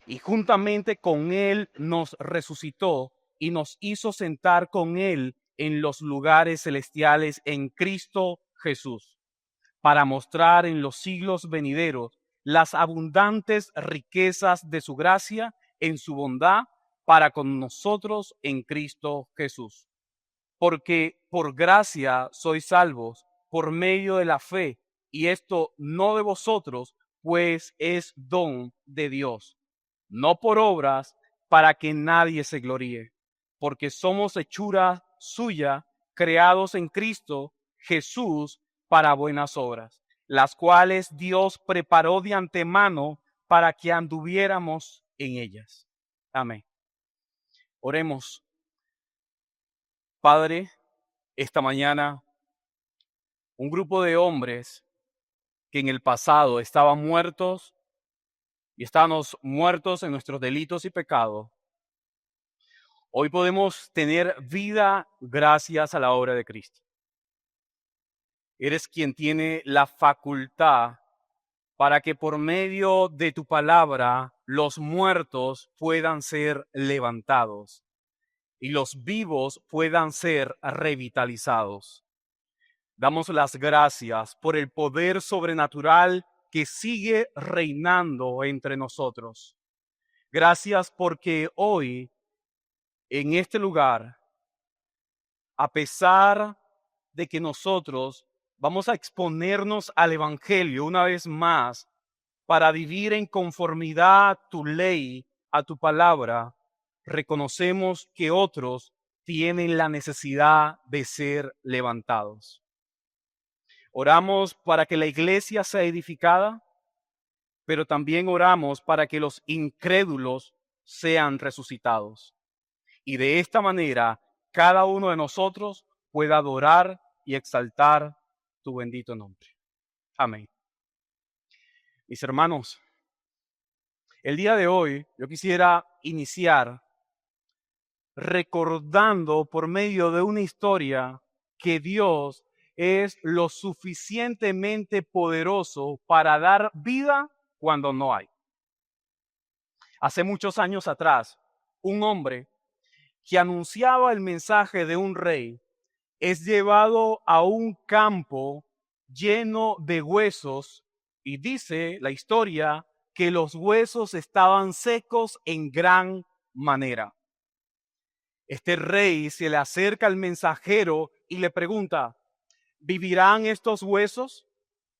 y juntamente con Él nos resucitó y nos hizo sentar con Él en los lugares celestiales en Cristo Jesús, para mostrar en los siglos venideros las abundantes riquezas de su gracia en su bondad para con nosotros en Cristo Jesús. Porque por gracia sois salvos por medio de la fe, y esto no de vosotros, pues es don de Dios, no por obras, para que nadie se gloríe, porque somos hechura suya, creados en Cristo Jesús para buenas obras, las cuales Dios preparó de antemano para que anduviéramos en ellas. Amén. Oremos. Padre, esta mañana un grupo de hombres que en el pasado estaban muertos y estábamos muertos en nuestros delitos y pecados, hoy podemos tener vida gracias a la obra de Cristo. Eres quien tiene la facultad para que por medio de tu palabra los muertos puedan ser levantados y los vivos puedan ser revitalizados. Damos las gracias por el poder sobrenatural que sigue reinando entre nosotros. Gracias porque hoy, en este lugar, a pesar de que nosotros vamos a exponernos al Evangelio una vez más para vivir en conformidad a tu ley, a tu palabra, reconocemos que otros tienen la necesidad de ser levantados. Oramos para que la iglesia sea edificada, pero también oramos para que los incrédulos sean resucitados. Y de esta manera, cada uno de nosotros pueda adorar y exaltar tu bendito nombre. Amén. Mis hermanos, el día de hoy yo quisiera iniciar recordando por medio de una historia que Dios es lo suficientemente poderoso para dar vida cuando no hay. Hace muchos años atrás, un hombre que anunciaba el mensaje de un rey es llevado a un campo lleno de huesos y dice la historia que los huesos estaban secos en gran manera. Este rey se le acerca al mensajero y le pregunta, ¿vivirán estos huesos?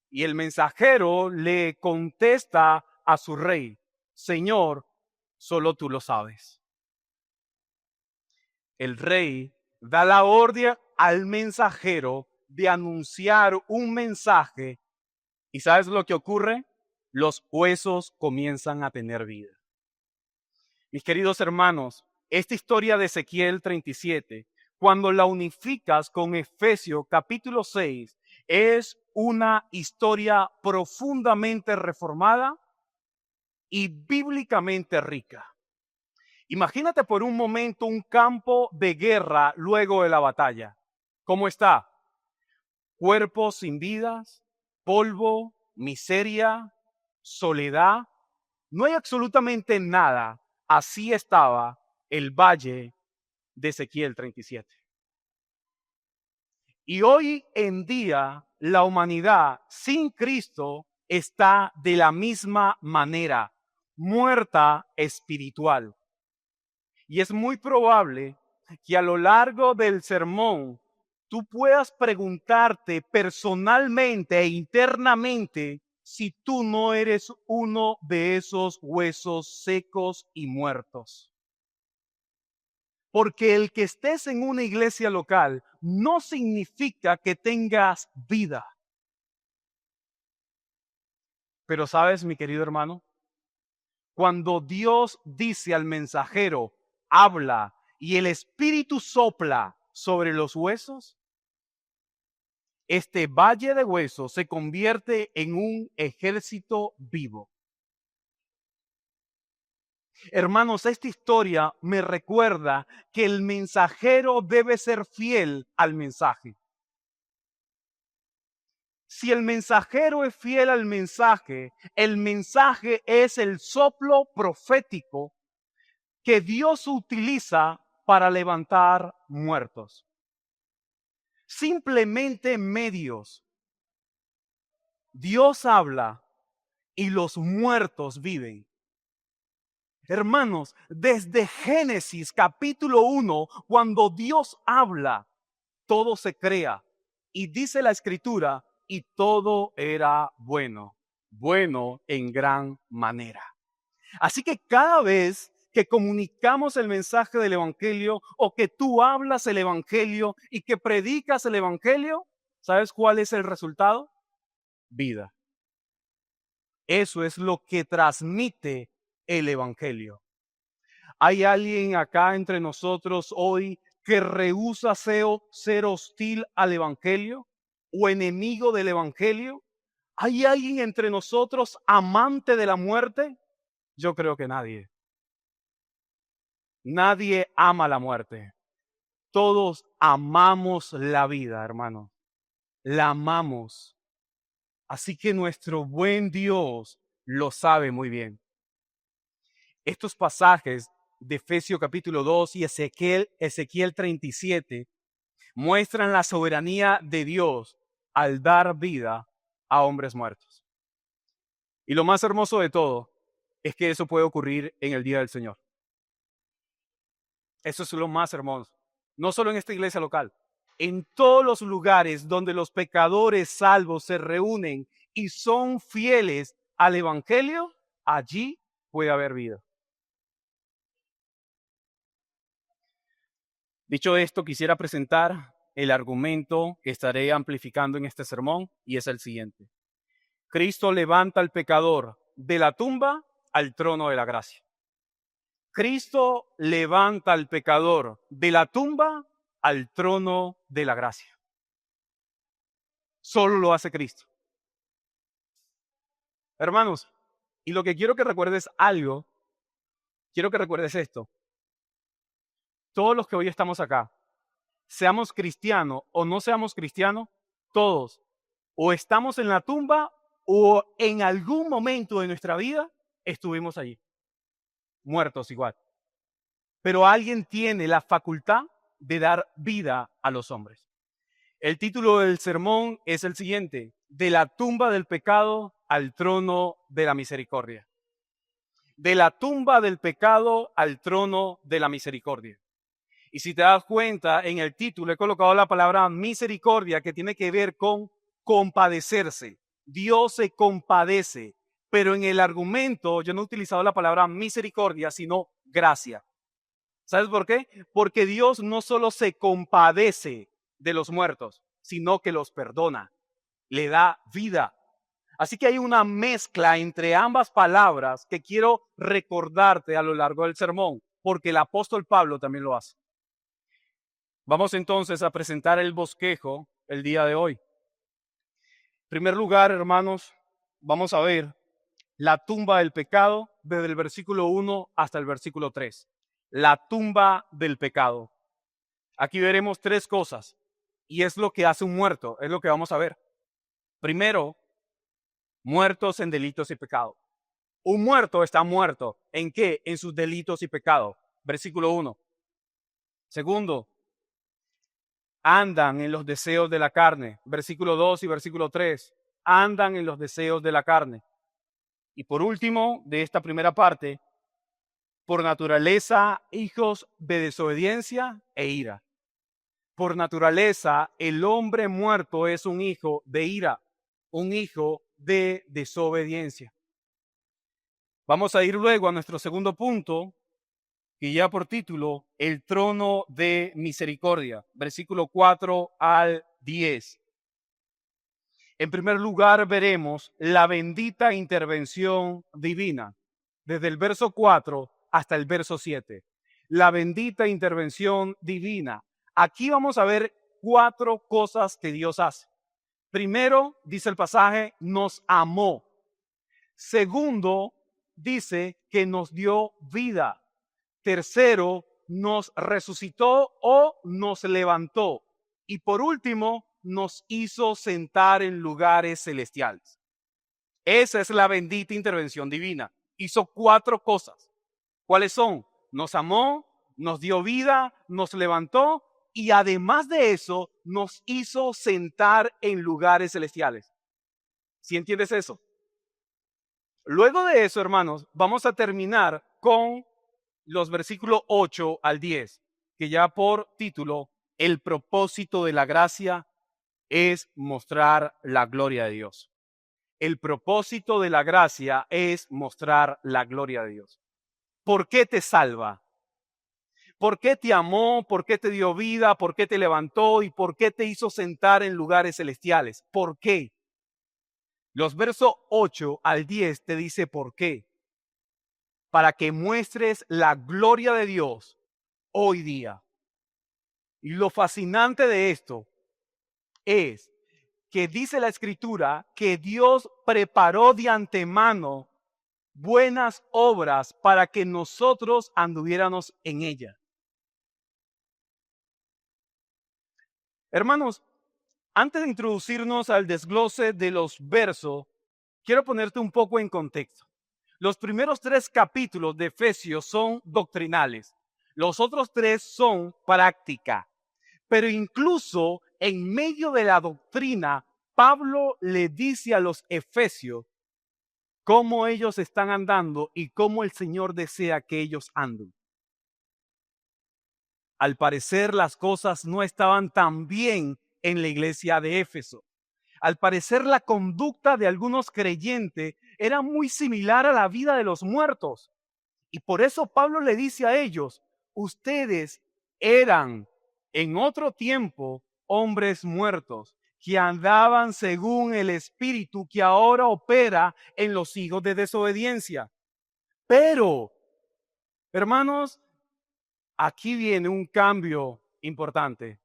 Y el mensajero le contesta a su rey, Señor, solo tú lo sabes. El rey da la orden al mensajero de anunciar un mensaje y ¿sabes lo que ocurre? Los huesos comienzan a tener vida. Mis queridos hermanos, esta historia de Ezequiel 37, cuando la unificas con Efesios capítulo 6, es una historia profundamente reformada y bíblicamente rica. Imagínate por un momento un campo de guerra luego de la batalla. ¿Cómo está? Cuerpos sin vidas, polvo, miseria, soledad. No hay absolutamente nada. Así estaba el valle de Ezequiel 37. Y hoy en día la humanidad sin Cristo está de la misma manera, muerta espiritual. Y es muy probable que a lo largo del sermón tú puedas preguntarte personalmente e internamente si tú no eres uno de esos huesos secos y muertos. Porque el que estés en una iglesia local no significa que tengas vida. Pero sabes, mi querido hermano, cuando Dios dice al mensajero, habla y el Espíritu sopla sobre los huesos, este valle de huesos se convierte en un ejército vivo. Hermanos, esta historia me recuerda que el mensajero debe ser fiel al mensaje. Si el mensajero es fiel al mensaje, el mensaje es el soplo profético que Dios utiliza para levantar muertos. Simplemente medios. Dios habla y los muertos viven. Hermanos, desde Génesis capítulo 1, cuando Dios habla, todo se crea. Y dice la Escritura, y todo era bueno, bueno en gran manera. Así que cada vez que comunicamos el mensaje del Evangelio o que tú hablas el Evangelio y que predicas el Evangelio, ¿sabes cuál es el resultado? Vida. Eso es lo que transmite el Evangelio. ¿Hay alguien acá entre nosotros hoy que rehúsa ser hostil al Evangelio o enemigo del Evangelio? ¿Hay alguien entre nosotros amante de la muerte? Yo creo que nadie. Nadie ama la muerte. Todos amamos la vida, hermano. La amamos. Así que nuestro buen Dios lo sabe muy bien. Estos pasajes de Efesios capítulo 2 y Ezequiel 37 muestran la soberanía de Dios al dar vida a hombres muertos. Y lo más hermoso de todo es que eso puede ocurrir en el día del Señor. Eso es lo más hermoso. No solo en esta iglesia local, en todos los lugares donde los pecadores salvos se reúnen y son fieles al Evangelio, allí puede haber vida. Dicho esto, quisiera presentar el argumento que estaré amplificando en este sermón y es el siguiente. Cristo levanta al pecador de la tumba al trono de la gracia. Cristo levanta al pecador de la tumba al trono de la gracia. Solo lo hace Cristo. Hermanos, y lo que quiero que recuerdes quiero que recuerdes esto. Todos los que hoy estamos acá, seamos cristianos o no seamos cristianos, todos o estamos en la tumba o en algún momento de nuestra vida estuvimos allí, muertos igual. Pero alguien tiene la facultad de dar vida a los hombres. El título del sermón es el siguiente: de la tumba del pecado al trono de la misericordia. De la tumba del pecado al trono de la misericordia. Y si te das cuenta, en el título he colocado la palabra misericordia, que tiene que ver con compadecerse. Dios se compadece, pero en el argumento yo no he utilizado la palabra misericordia, sino gracia. ¿Sabes por qué? Porque Dios no solo se compadece de los muertos, sino que los perdona, le da vida. Así que hay una mezcla entre ambas palabras que quiero recordarte a lo largo del sermón, porque el apóstol Pablo también lo hace. Vamos entonces a presentar el bosquejo el día de hoy. En primer lugar, hermanos, vamos a ver la tumba del pecado desde el versículo 1 hasta el versículo 3. La tumba del pecado. Aquí veremos tres cosas y es lo que hace un muerto, es lo que vamos a ver. Primero, muertos en delitos y pecados. Un muerto está muerto. ¿En qué? En sus delitos y pecados. Versículo 1. Segundo, andan en los deseos de la carne. Versículo 2 y versículo 3. Andan en los deseos de la carne. Y por último, de esta primera parte, por naturaleza, hijos de desobediencia e ira. Por naturaleza, el hombre muerto es un hijo de ira, un hijo de desobediencia. Vamos a ir luego a nuestro segundo punto, que ya por título, el trono de misericordia, versículo 4 al 10. En primer lugar, veremos la bendita intervención divina, desde el verso 4 hasta el verso 7. La bendita intervención divina. Aquí vamos a ver cuatro cosas que Dios hace. Primero, dice el pasaje, nos amó. Segundo, dice que nos dio vida. Tercero, nos resucitó o nos levantó. Y por último, nos hizo sentar en lugares celestiales. Esa es la bendita intervención divina. Hizo 4 cosas. ¿Cuáles son? Nos amó, nos dio vida, nos levantó y además de eso nos hizo sentar en lugares celestiales. ¿Sí entiendes eso? Luego de eso, hermanos, vamos a terminar con los versículos 8 al 10, que ya por título, el propósito de la gracia es mostrar la gloria de Dios. El propósito de la gracia es mostrar la gloria de Dios. ¿Por qué te salva? ¿Por qué te amó? ¿Por qué te dio vida? ¿Por qué te levantó? ¿Y por qué te hizo sentar en lugares celestiales? ¿Por qué? Los versos 8 al 10 te dice por qué. Para que muestres la gloria de Dios hoy día. Y lo fascinante de esto es que dice la Escritura que Dios preparó de antemano buenas obras para que nosotros anduviéramos en ella. Hermanos, antes de introducirnos al desglose de los versos, quiero ponerte un poco en contexto. Los primeros 3 capítulos de Efesios son doctrinales. Los otros 3 son práctica. Pero incluso en medio de la doctrina, Pablo le dice a los efesios cómo ellos están andando y cómo el Señor desea que ellos anden. Al parecer las cosas no estaban tan bien en la iglesia de Éfeso. Al parecer la conducta de algunos creyentes era muy similar a la vida de los muertos. Y por eso Pablo le dice a ellos, ustedes eran en otro tiempo hombres muertos que andaban según el espíritu que ahora opera en los hijos de desobediencia. Pero, hermanos, aquí viene un cambio importante.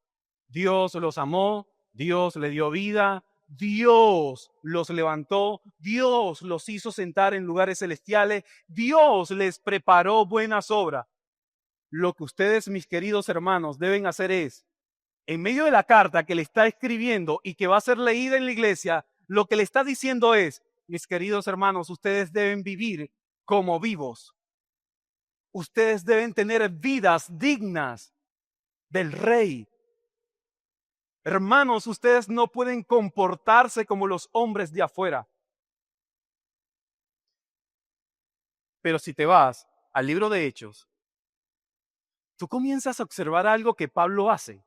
Dios los amó, Dios le dio vida, Dios los levantó, Dios los hizo sentar en lugares celestiales, Dios les preparó buenas obras. Lo que ustedes, mis queridos hermanos, deben hacer es, en medio de la carta que le está escribiendo y que va a ser leída en la iglesia, lo que le está diciendo es, mis queridos hermanos, ustedes deben vivir como vivos. Ustedes deben tener vidas dignas del Rey. Hermanos, ustedes no pueden comportarse como los hombres de afuera. Pero si te vas al libro de Hechos, tú comienzas a observar algo que Pablo hace.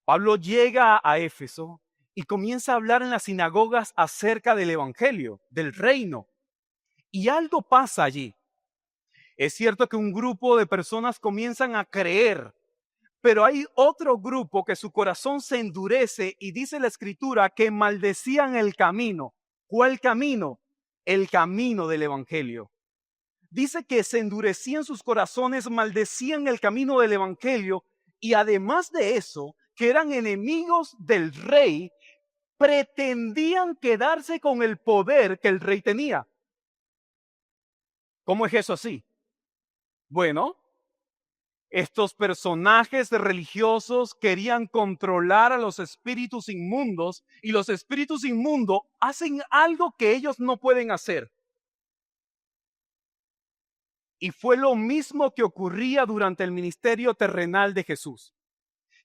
Pablo llega a Éfeso y comienza a hablar en las sinagogas acerca del evangelio, del reino. Y algo pasa allí. Es cierto que un grupo de personas comienzan a creer, pero hay otro grupo que su corazón se endurece y dice la escritura que maldecían el camino. ¿Cuál camino? El camino del evangelio. Dice que se endurecían sus corazones, maldecían el camino del evangelio y además de eso, que eran enemigos del rey, pretendían quedarse con el poder que el rey tenía. ¿Cómo es eso así? Bueno, estos personajes religiosos querían controlar a los espíritus inmundos y los espíritus inmundos hacen algo que ellos no pueden hacer. Y fue lo mismo que ocurría durante el ministerio terrenal de Jesús.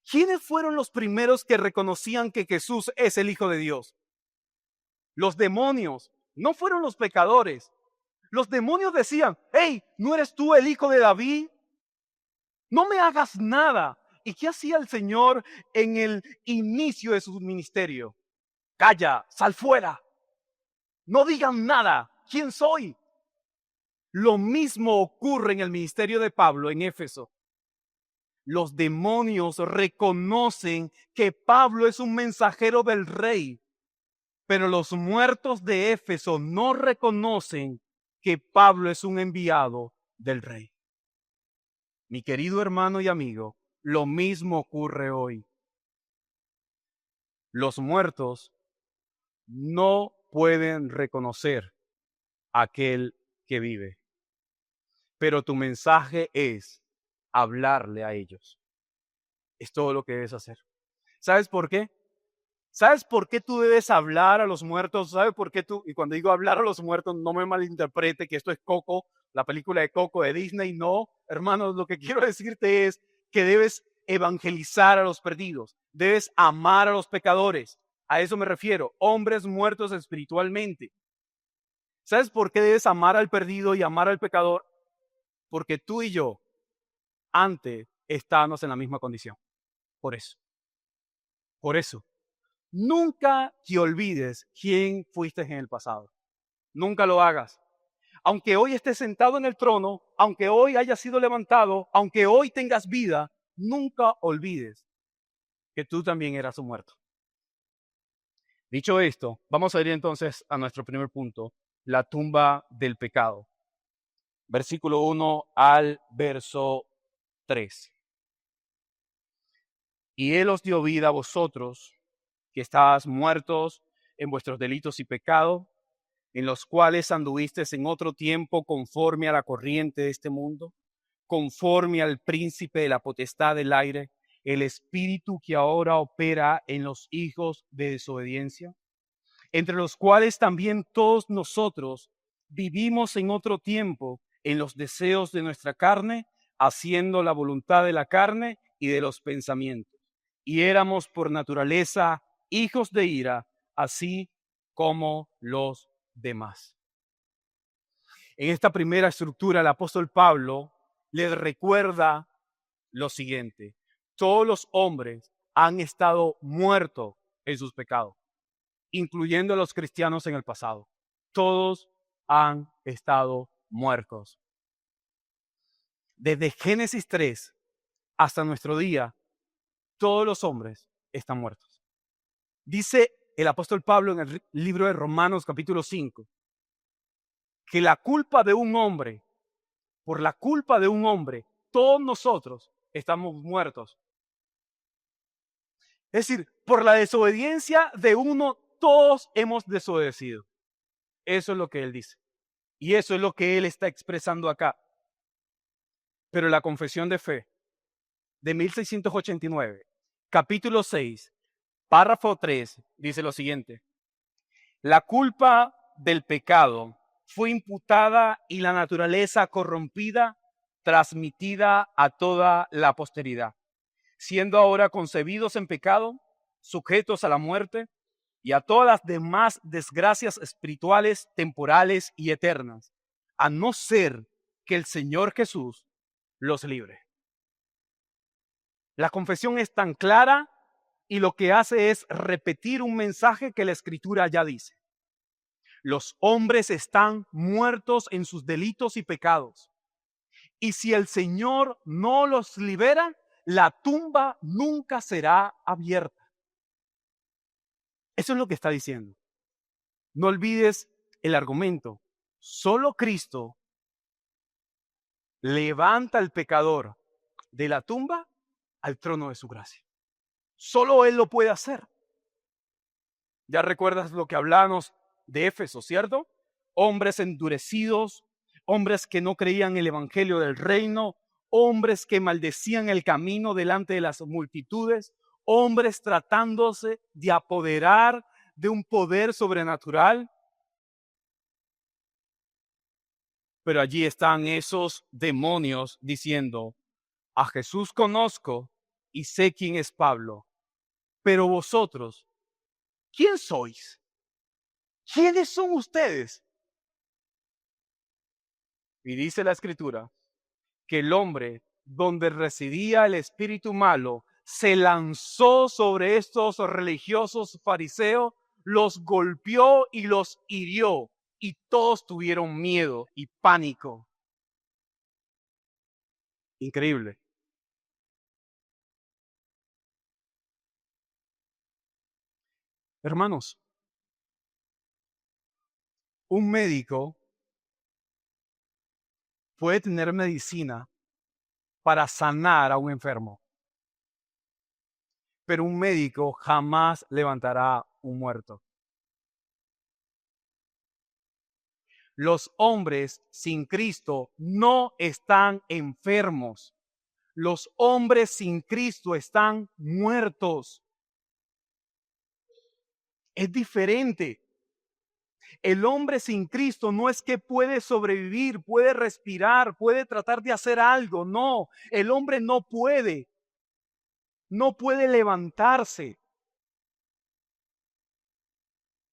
¿Quiénes fueron los primeros que reconocían que Jesús es el Hijo de Dios? Los demonios, no fueron los pecadores. Los demonios decían, hey, ¿no eres tú el hijo de David? No me hagas nada. ¿Y qué hacía el Señor en el inicio de su ministerio? Calla, sal fuera. No digan nada. ¿Quién soy? Lo mismo ocurre en el ministerio de Pablo en Éfeso. Los demonios reconocen que Pablo es un mensajero del rey, pero los muertos de Éfeso no reconocen que Pablo es un enviado del rey. Mi querido hermano y amigo, lo mismo ocurre hoy. Los muertos no pueden reconocer a aquel que vive, pero tu mensaje es hablarle a ellos. Es todo lo que debes hacer. ¿Sabes por qué? ¿Sabes por qué tú debes hablar a los muertos? ¿Sabes por qué tú? Y cuando digo hablar a los muertos, no me malinterprete que esto es Coco, la película de Coco de Disney. No, hermanos, lo que quiero decirte es que debes evangelizar a los perdidos, debes amar a los pecadores. A eso me refiero, hombres muertos espiritualmente. ¿Sabes por qué debes amar al perdido y amar al pecador? Porque tú y yo antes estábamos en la misma condición. Por eso. Por eso. Nunca te olvides quién fuiste en el pasado. Nunca lo hagas. Aunque hoy estés sentado en el trono, aunque hoy hayas sido levantado, aunque hoy tengas vida, nunca olvides que tú también eras un muerto. Dicho esto, vamos a ir entonces a nuestro primer punto, la tumba del pecado. Versículo 1 al verso 3. Y Él os dio vida a vosotros, que estabas muertos en vuestros delitos y pecados, en los cuales anduvisteis en otro tiempo conforme a la corriente de este mundo, conforme al príncipe de la potestad del aire, el espíritu que ahora opera en los hijos de desobediencia, entre los cuales también todos nosotros vivimos en otro tiempo en los deseos de nuestra carne, haciendo la voluntad de la carne y de los pensamientos. Y éramos por naturaleza hijos de ira, así como los demás. En esta primera estructura, el apóstol Pablo les recuerda lo siguiente: todos los hombres han estado muertos en sus pecados, incluyendo a los cristianos en el pasado. Todos han estado muertos. Desde Génesis 3 hasta nuestro día, todos los hombres están muertos. Dice el apóstol Pablo en el libro de Romanos capítulo 5, que la culpa de un hombre, por la culpa de un hombre, todos nosotros estamos muertos. Es decir, por la desobediencia de uno, todos hemos desobedecido. Eso es lo que él dice. Y eso es lo que él está expresando acá. Pero la confesión de fe de 1689, capítulo 6, párrafo 3, dice lo siguiente: la culpa del pecado fue imputada y la naturaleza corrompida transmitida a toda la posteridad, siendo ahora concebidos en pecado, sujetos a la muerte y a todas las demás desgracias espirituales, temporales y eternas, a no ser que el Señor Jesús los libre. La confesión es tan clara y lo que hace es repetir un mensaje que la Escritura ya dice. Los hombres están muertos en sus delitos y pecados. Y si el Señor no los libera, la tumba nunca será abierta. Eso es lo que está diciendo. No olvides el argumento. Solo Cristo levanta al pecador de la tumba al trono de su gracia. Solo Él lo puede hacer. Ya recuerdas lo que hablamos de Éfeso, ¿cierto? Hombres endurecidos, hombres que no creían el evangelio del reino, hombres que maldecían el camino delante de las multitudes, hombres tratándose de apoderar de un poder sobrenatural. Pero allí están esos demonios diciendo: a Jesús conozco y sé quién es Pablo, pero vosotros, ¿quién sois? ¿Quiénes son ustedes? Y dice la Escritura que el hombre donde residía el espíritu malo se lanzó sobre estos religiosos fariseos, los golpeó y los hirió, y todos tuvieron miedo y pánico. Increíble. Hermanos, un médico puede tener medicina para sanar a un enfermo, pero un médico jamás levantará un muerto. Los hombres sin Cristo no están enfermos. Los hombres sin Cristo están muertos. Es diferente. El hombre sin Cristo no es que puede sobrevivir, puede respirar, puede tratar de hacer algo. No, el hombre no puede levantarse.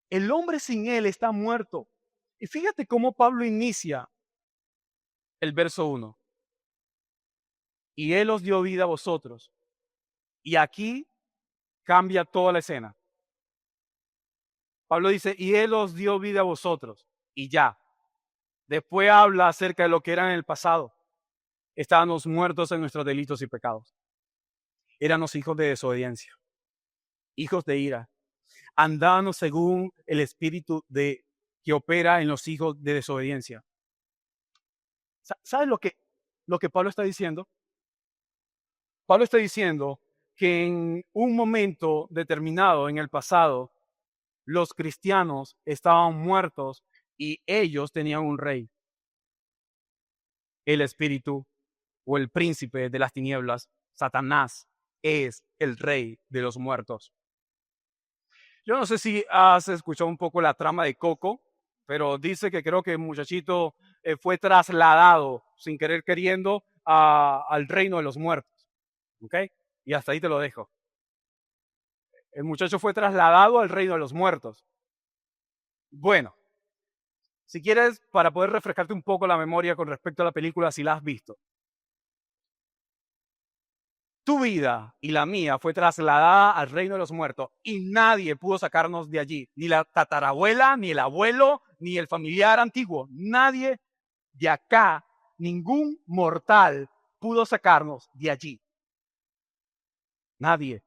El hombre sin él está muerto. Y fíjate cómo Pablo inicia el verso 1. Y él os dio vida a vosotros. Y aquí cambia toda la escena. Pablo dice, y él os dio vida a vosotros. Y ya. Después habla acerca de lo que eran en el pasado. Estábamos muertos en nuestros delitos y pecados. Éramos hijos de desobediencia, hijos de ira. Andábamos según el espíritu que opera en los hijos de desobediencia. ¿Sabes lo que Pablo está diciendo? Pablo está diciendo que en un momento determinado en el pasado, los cristianos estaban muertos y ellos tenían un rey, el espíritu o el príncipe de las tinieblas, Satanás, es el rey de los muertos. Yo no sé si has escuchado un poco la trama de Coco, pero dice que creo que el muchachito fue trasladado sin querer queriendo al reino de los muertos. ¿Ok? Y hasta ahí te lo dejo. El muchacho fue trasladado al reino de los muertos. Bueno, si quieres, para poder refrescarte un poco la memoria con respecto a la película, si la has visto. Tu vida y la mía fue trasladada al reino de los muertos y nadie pudo sacarnos de allí. Ni la tatarabuela, ni el abuelo, ni el familiar antiguo. Nadie de acá, ningún mortal pudo sacarnos de allí. Nadie.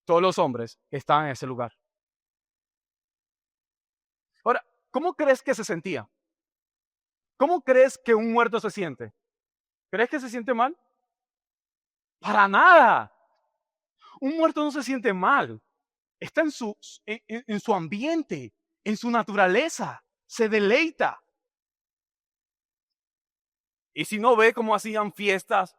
Todos los hombres estaban en ese lugar. Ahora, ¿cómo crees que se sentía? ¿Cómo crees que un muerto se siente? ¿Crees que se siente mal? Para nada. Un muerto no se siente mal. Está en su ambiente, en su naturaleza. Se deleita. Y si no ve cómo hacían fiestas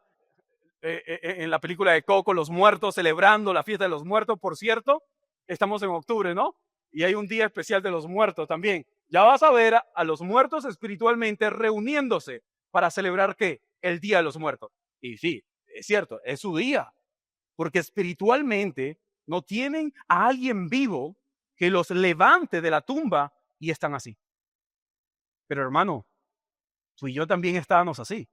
en la película de Coco, los muertos celebrando la fiesta de los muertos, por cierto, estamos en octubre, ¿no? Y hay un día especial de los muertos también. Ya vas a ver a los muertos espiritualmente reuniéndose para celebrar ¿qué? El Día de los Muertos. Y sí, es cierto, es su día, porque espiritualmente no tienen a alguien vivo que los levante de la tumba y están así. Pero hermano, tú y yo también estábamos así.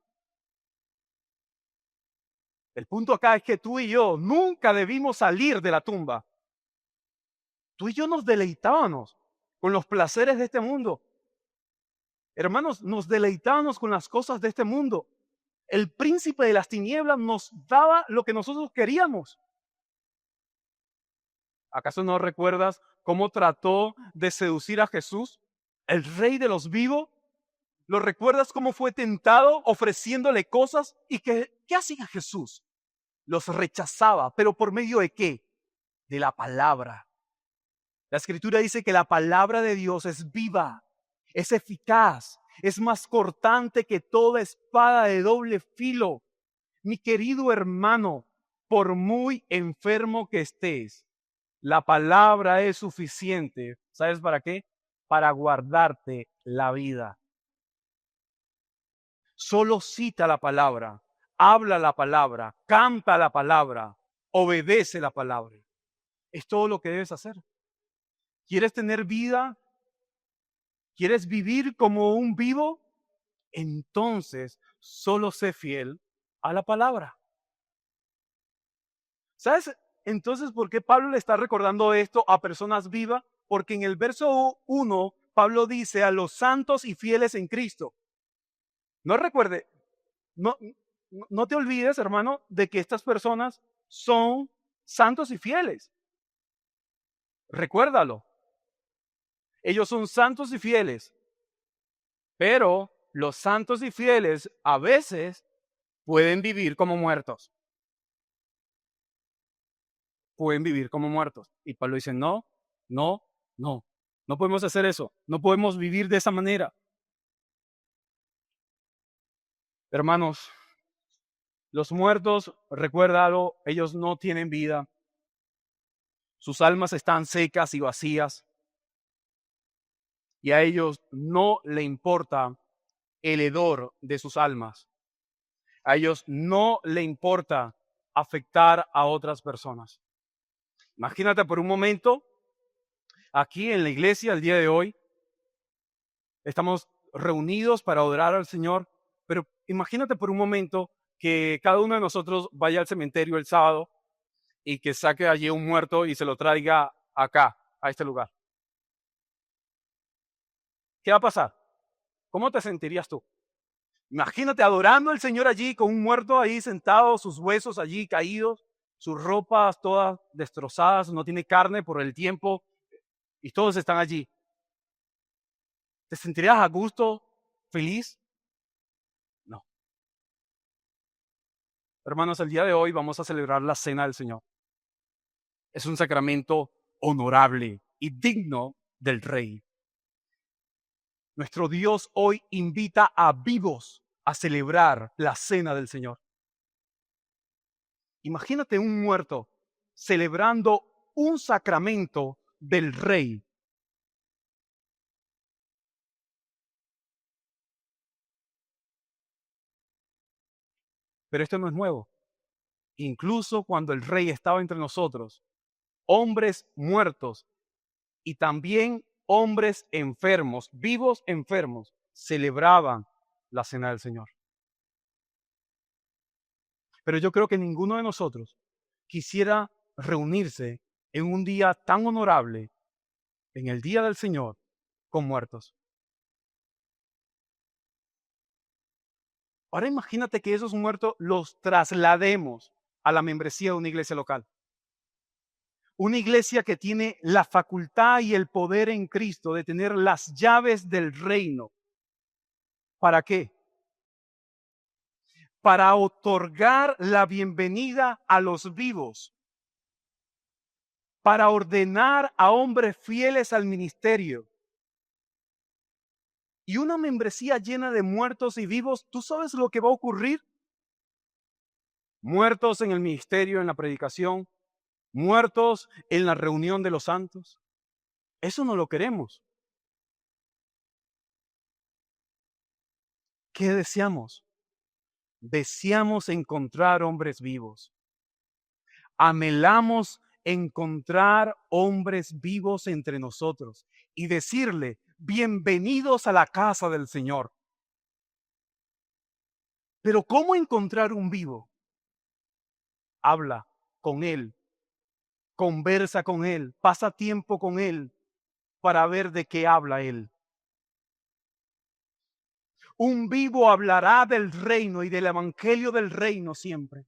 El punto acá es que tú y yo nunca debimos salir de la tumba. Tú y yo nos deleitábamos con los placeres de este mundo. Hermanos, nos deleitábamos con las cosas de este mundo. El príncipe de las tinieblas nos daba lo que nosotros queríamos. ¿Acaso no recuerdas cómo trató de seducir a Jesús, el rey de los vivos? ¿Lo recuerdas cómo fue tentado ofreciéndole cosas? ¿Y qué hacía Jesús? Los rechazaba, pero ¿por medio de qué? De la palabra. La escritura dice que la palabra de Dios es viva, es eficaz, es más cortante que toda espada de doble filo. Mi querido hermano, por muy enfermo que estés, la palabra es suficiente. ¿Sabes para qué? Para guardarte la vida. Solo cita la palabra, habla la palabra, canta la palabra, obedece la palabra. Es todo lo que debes hacer. ¿Quieres tener vida? ¿Quieres vivir como un vivo? Entonces, solo sé fiel a la palabra. ¿Sabes entonces por qué Pablo le está recordando esto a personas vivas? Porque en el verso 1, Pablo dice a los santos y fieles en Cristo. No recuerde, no, no te olvides, hermano, de que estas personas son santos y fieles. Recuérdalo. Ellos son santos y fieles. Pero los santos y fieles a veces pueden vivir como muertos. Pueden vivir como muertos. Y Pablo dice, no, no, no. No podemos hacer eso. No podemos vivir de esa manera. Hermanos, los muertos, recuérdalo, ellos no tienen vida. Sus almas están secas y vacías y a ellos no le importa el hedor de sus almas. A ellos no le importa afectar a otras personas. Imagínate por un momento, aquí en la iglesia el día de hoy, estamos reunidos para adorar al Señor, pero imagínate por un momento que cada uno de nosotros vaya al cementerio el sábado y que saque allí un muerto y se lo traiga acá, a este lugar. ¿Qué va a pasar? ¿Cómo te sentirías tú? Imagínate adorando al Señor allí con un muerto ahí sentado, sus huesos allí caídos, sus ropas todas destrozadas, no tiene carne por el tiempo y todos están allí. ¿Te sentirías a gusto, feliz? No. Hermanos, el día de hoy vamos a celebrar la Cena del Señor. Es un sacramento honorable y digno del Rey. Nuestro Dios hoy invita a vivos a celebrar la Cena del Señor. Imagínate un muerto celebrando un sacramento del Rey. Pero esto no es nuevo. Incluso cuando el Rey estaba entre nosotros, hombres muertos y también hombres enfermos, vivos enfermos, celebraban la Cena del Señor. Pero yo creo que ninguno de nosotros quisiera reunirse en un día tan honorable, en el día del Señor, con muertos. Ahora imagínate que esos muertos los traslademos a la membresía de una iglesia local. Una iglesia que tiene la facultad y el poder en Cristo de tener las llaves del reino. ¿Para qué? Para otorgar la bienvenida a los vivos. Para ordenar a hombres fieles al ministerio. Y una membresía llena de muertos y vivos, ¿tú sabes lo que va a ocurrir? Muertos en el ministerio, en la predicación, muertos en la reunión de los santos. Eso no lo queremos. ¿Qué deseamos? Deseamos encontrar hombres vivos. Anhelamos encontrar hombres vivos entre nosotros y decirle, bienvenidos a la casa del Señor. Pero ¿cómo encontrar un vivo? Habla con él, conversa con él, pasa tiempo con él para ver de qué habla él. Un vivo hablará del reino y del evangelio del reino siempre.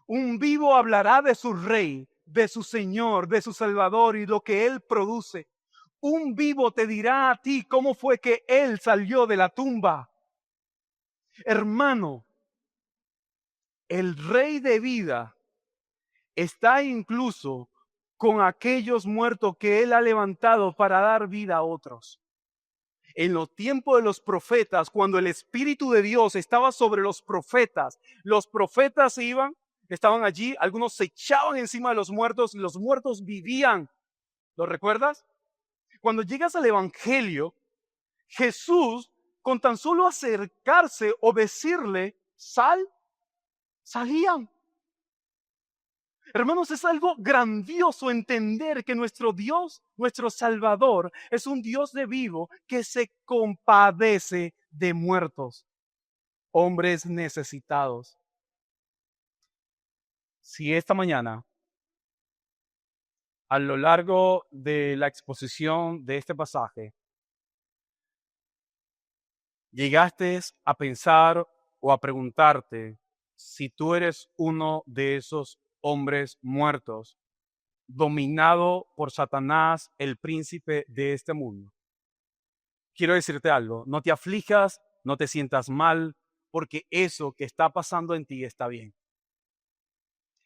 Un vivo hablará de su rey, de su Señor, de su Salvador y lo que él produce. Un vivo te dirá a ti cómo fue que él salió de la tumba. Hermano, el rey de vida está incluso con aquellos muertos que él ha levantado para dar vida a otros. En los tiempos de los profetas, cuando el Espíritu de Dios estaba sobre los profetas estaban allí, algunos se echaban encima de los muertos vivían. ¿Lo recuerdas? Cuando llegas al Evangelio, Jesús, con tan solo acercarse o decirle, sal, salían. Hermanos, es algo grandioso entender que nuestro Dios, nuestro Salvador, es un Dios de vivo que se compadece de muertos, hombres necesitados. Si esta mañana, a lo largo de la exposición de este pasaje, llegaste a pensar o a preguntarte si tú eres uno de esos hombres muertos, dominado por Satanás, el príncipe de este mundo. Quiero decirte algo, no te aflijas, no te sientas mal, porque eso que está pasando en ti está bien.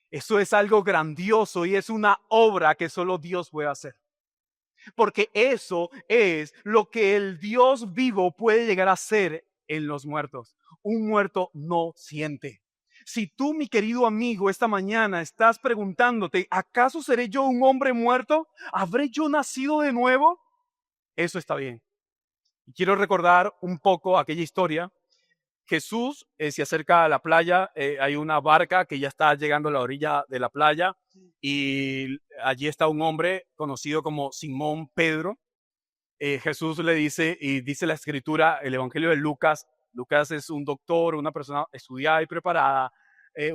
Eso es algo grandioso y es una obra que solo Dios puede hacer. Porque eso es lo que el Dios vivo puede llegar a hacer en los muertos. Un muerto no siente. Si tú, mi querido amigo, esta mañana estás preguntándote, ¿acaso seré yo un hombre muerto? ¿Habré yo nacido de nuevo? Eso está bien. Y quiero recordar un poco aquella historia. Jesús se acerca a la playa, hay una barca que ya está llegando a la orilla de la playa y allí está un hombre conocido como Simón Pedro. Jesús le dice, y dice la escritura, el Evangelio de Lucas, Lucas es un doctor, una persona estudiada y preparada,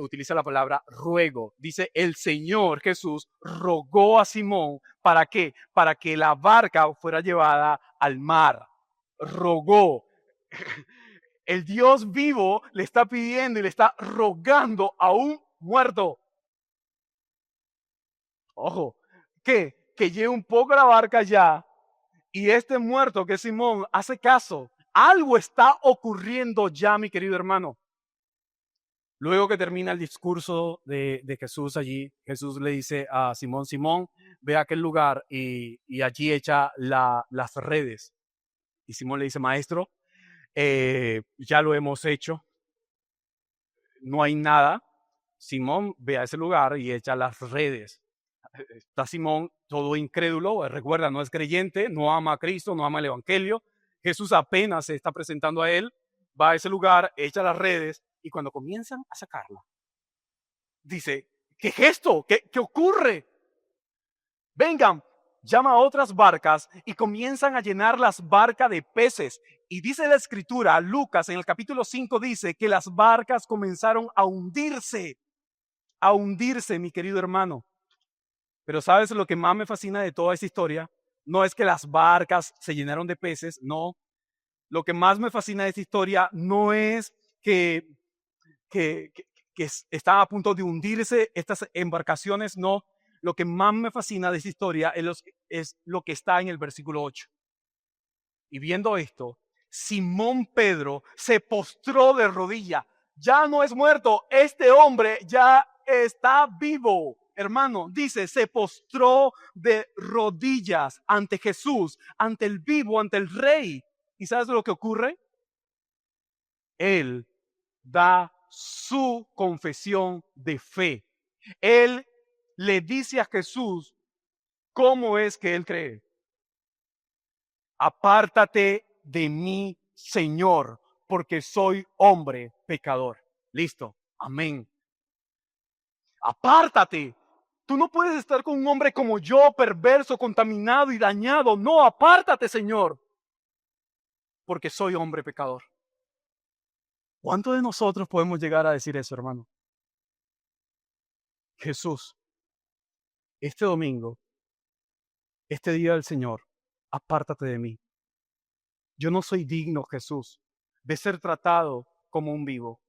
utiliza la palabra ruego. Dice, el Señor Jesús rogó a Simón, ¿para qué? Para que la barca fuera llevada al mar. Rogó. El Dios vivo le está pidiendo y le está rogando a un muerto. Ojo, que lleve un poco la barca ya. Y este muerto que es Simón hace caso. Algo está ocurriendo ya, mi querido hermano. Luego que termina el discurso de Jesús allí, Jesús le dice a Simón, Simón, ve a aquel lugar y allí echa las redes. Y Simón le dice, maestro, ya lo hemos hecho, no hay nada. Simón ve a ese lugar y echa las redes. Está Simón todo incrédulo, recuerda, no es creyente, no ama a Cristo, no ama el Evangelio. Jesús apenas se está presentando a él, va a ese lugar, echa las redes y cuando comienzan a sacarla, dice, ¿qué es esto? ¿Qué ocurre? Vengan, llama a otras barcas y comienzan a llenar las barcas de peces. Y dice la escritura, Lucas en el capítulo 5 dice que las barcas comenzaron a hundirse, mi querido hermano. Pero ¿sabes lo que más me fascina de toda esta historia? No es que las barcas se llenaron de peces, no. Lo que más me fascina de esta historia no es que, que, que, que están a punto de hundirse estas embarcaciones, no. Lo que más me fascina de esta historia es lo que está en el versículo 8. Y viendo esto, Simón Pedro se postró de rodilla. Ya no es muerto, este hombre ya está vivo. Hermano, dice, se postró de rodillas ante Jesús, ante el vivo, ante el rey. ¿Y sabes lo que ocurre? Él da su confesión de fe. Él le dice a Jesús cómo es que él cree. Apártate de mí, Señor, porque soy hombre pecador. Listo. Amén. Apártate. Tú no puedes estar con un hombre como yo, perverso, contaminado y dañado. No, apártate, Señor, porque soy hombre pecador. ¿Cuántos de nosotros podemos llegar a decir eso, hermano? Jesús, este domingo, este día del Señor, apártate de mí. Yo no soy digno, Jesús, de ser tratado como un vivo.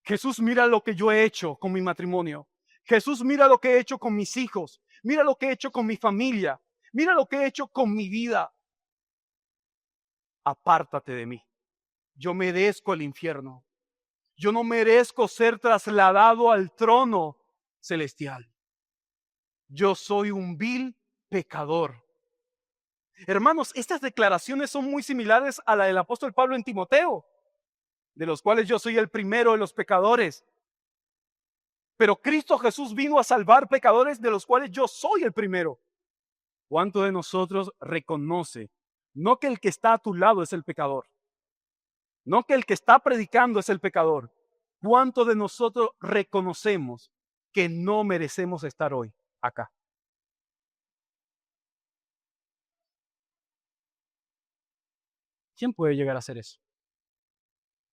Jesús, mira lo que yo he hecho con mi matrimonio. Jesús, mira lo que he hecho con mis hijos. Mira lo que he hecho con mi familia. Mira lo que he hecho con mi vida. Apártate de mí. Yo merezco el infierno. Yo no merezco ser trasladado al trono celestial. Yo soy un vil pecador. Hermanos, estas declaraciones son muy similares a la del apóstol Pablo en Timoteo, de los cuales yo soy el primero de los pecadores. Pero Cristo Jesús vino a salvar pecadores de los cuales yo soy el primero. ¿Cuánto de nosotros reconoce no que el que está a tu lado es el pecador? No que el que está predicando es el pecador. ¿Cuánto de nosotros reconocemos que no merecemos estar hoy acá? ¿Quién puede llegar a hacer eso?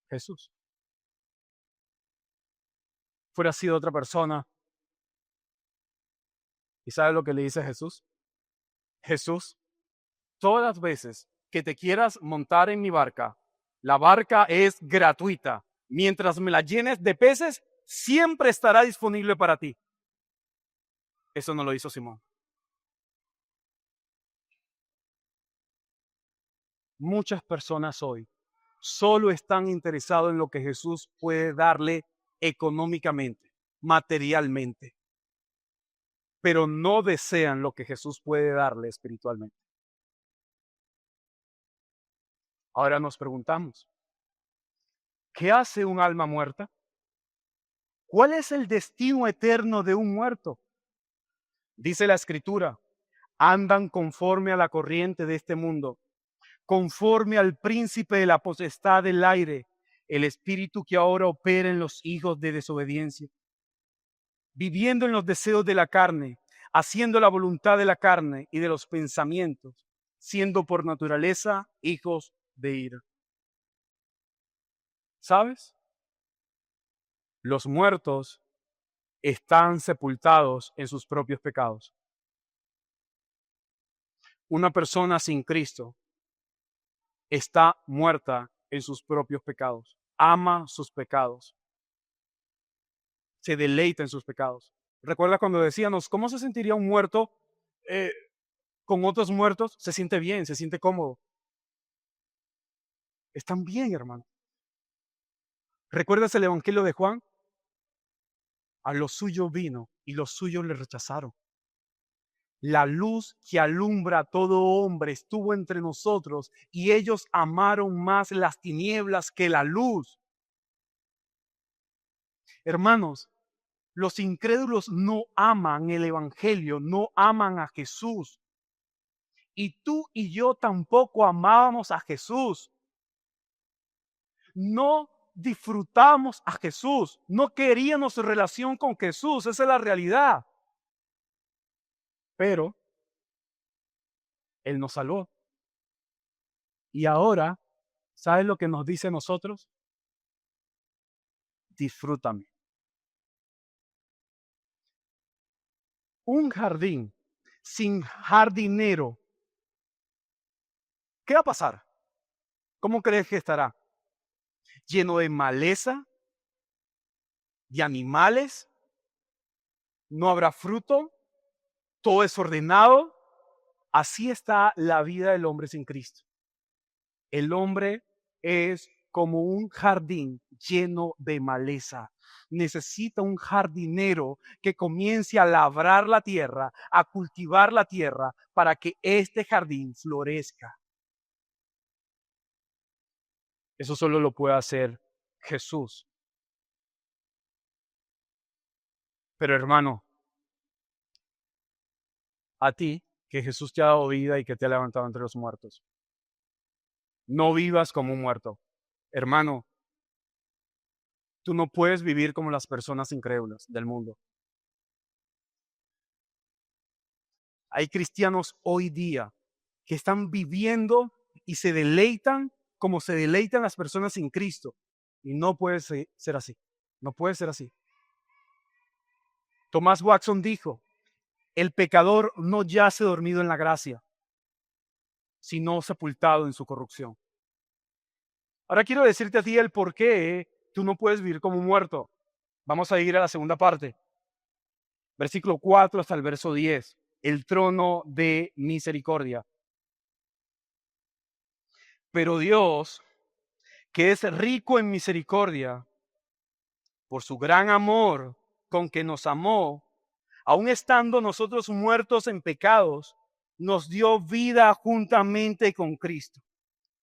Jesús. Fuera sido otra persona. ¿Y sabe lo que le dice Jesús? Jesús, todas las veces que te quieras montar en mi barca, la barca es gratuita. Mientras me la llenes de peces, siempre estará disponible para ti. Eso no lo hizo Simón. Muchas personas hoy solo están interesados en lo que Jesús puede darle económicamente, materialmente, pero no desean lo que Jesús puede darle espiritualmente. Ahora nos preguntamos, ¿qué hace un alma muerta? ¿Cuál es el destino eterno de un muerto? Dice la Escritura, andan conforme a la corriente de este mundo, conforme al príncipe de la potestad del aire, el espíritu que ahora opera en los hijos de desobediencia, viviendo en los deseos de la carne, haciendo la voluntad de la carne y de los pensamientos, siendo por naturaleza hijos de ira. ¿Sabes? Los muertos están sepultados en sus propios pecados. Una persona sin Cristo está muerta en sus propios pecados. Ama sus pecados. Se deleita en sus pecados. ¿Recuerda cuando decíamos, cómo se sentiría un muerto con otros muertos? Se siente bien, se siente cómodo. Están bien, hermano. ¿Recuerdas el Evangelio de Juan? A los suyos vino y los suyos le rechazaron. La luz que alumbra a todo hombre estuvo entre nosotros y ellos amaron más las tinieblas que la luz. Hermanos, los incrédulos no aman el Evangelio, no aman a Jesús. Y tú y yo tampoco amábamos a Jesús. No disfrutamos a Jesús. No queríamos relación con Jesús. Esa es la realidad. Pero Él nos salvó. Y ahora, ¿sabes lo que nos dice a nosotros? Disfrútame. Un jardín sin jardinero, ¿qué va a pasar? ¿Cómo crees que estará? ¿Lleno de maleza? ¿De animales? ¿No habrá fruto? ¿Todo desordenado? Así está la vida del hombre sin Cristo. El hombre es como un jardín lleno de maleza. Necesita un jardinero que comience a labrar la tierra, a cultivar la tierra para que este jardín florezca. Eso solo lo puede hacer Jesús. Pero hermano, a ti, que Jesús te ha dado vida y que te ha levantado entre los muertos, no vivas como un muerto. Hermano, tú no puedes vivir como las personas incrédulas del mundo. Hay cristianos hoy día que están viviendo y se deleitan como se deleitan las personas sin Cristo. Y no puede ser así. No puede ser así. Thomas Watson dijo, el pecador no yace dormido en la gracia, sino sepultado en su corrupción. Ahora quiero decirte a ti el por qué tú no puedes vivir como un muerto. Vamos a ir a la segunda parte. Versículo 4 hasta el verso 10. El trono de misericordia. Pero Dios, que es rico en misericordia, por su gran amor con que nos amó, aun estando nosotros muertos en pecados, nos dio vida juntamente con Cristo.